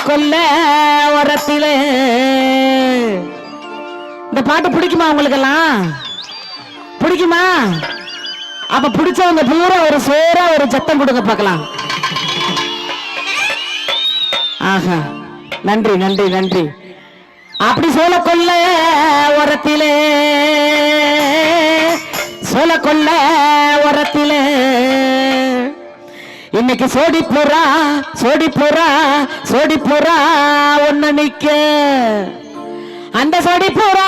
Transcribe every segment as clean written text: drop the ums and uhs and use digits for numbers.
கொல்ல ஓரத்திலே. இந்த பாட்டு பிடிக்குமா உங்களுக்கெல்லாம்? பிடிக்குமா? அப்ப பிடிச்சவங்க பூரா ஒரு சோறா ஒரு சத்தம் கொடுங்க பார்க்கலாம். ஆஹா, நன்றி நன்றி நன்றி. அப்படி சோழ கொல்ல ஓரத்திலே, சோழ கொல்ல ஓரத்திலே இன்னைக்கு சோடி போறா சோடி போறா சோடி போறா ஒன்னு நிக்க. அந்த சோடி போறா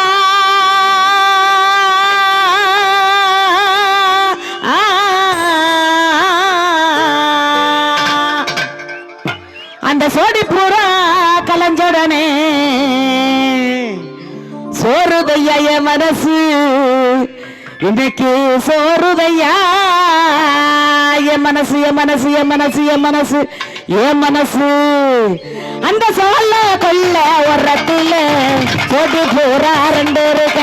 அந்த சோடி போறா கலஞ்சோடனே சோறுதையா என் மனசு இன்னைக்கு சோறுதையா என் மனசு என் மனசு என் மனசு என் மனசு என் மனசு. அந்த சோழ கொல்ல ஓரத்துல சோடி போறா ரெண்டு இருக்க.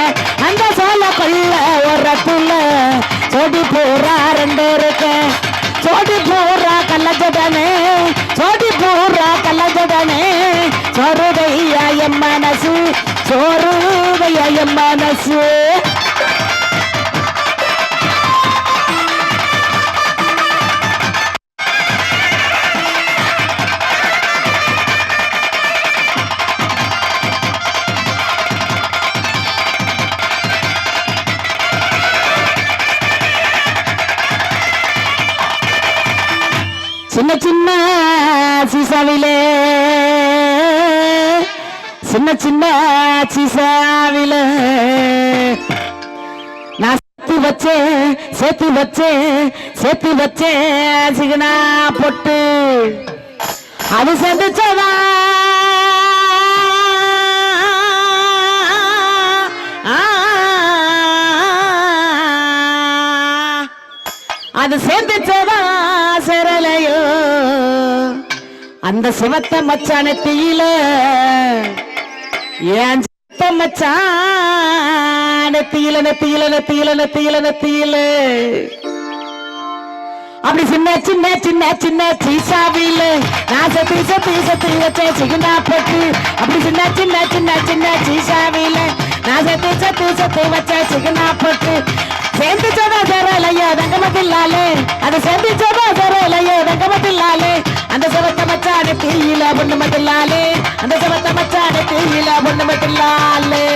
அந்த சோழ கொல்ல ஓரத்துல சோடி போறா ரெண்டு இருக்க. சோடி போறா கல்லஜடனே சோடி போறா கல்லஜடனே சோறுதையா என் மனசு சோறுதையா என் மனசு. சின்ன சின்ன சீசாவிலே சின்ன சின்ன சீசாவிலே நான் சேர்த்து வச்சேன் சேர்த்து வச்சேன் சேர்த்து வச்சேன் சிகனா பொட்டு. அது சேர்ந்துச்சதா அது சேர்ந்துச்சதா சேரலையோ அந்த சிவத்த மச்சான தீயில ஏன் மச்சான் நெத்தியில நெத்தியில நெத்தியில நெத்தியில நெத்தியில. அப்படி சின்ன சின்ன சின்ன சின்ன சீசாவில நான் சத்தி சத்தி சத்தி வச்சேன் சிகனா போட்டு. அப்படி சின்ன சின்ன சின்ன சின்ன சீசாவில நான் சத்தி சத்தி சத்தி வச்சேன் சிகனா போட்டு. சேர்ந்து சோதா சேரலையோ தங்கமத்தில்லாலே அது சேர்ந்து சோதா சேரலையோ தங்கமத்தில்லாலே அந்த சிவத்த மச்சான தீயில பொண்ணு மத்தில்லாலே அந்த சிவத்த மச்சான தீயில பொண்ணு மத்தில்லாலே.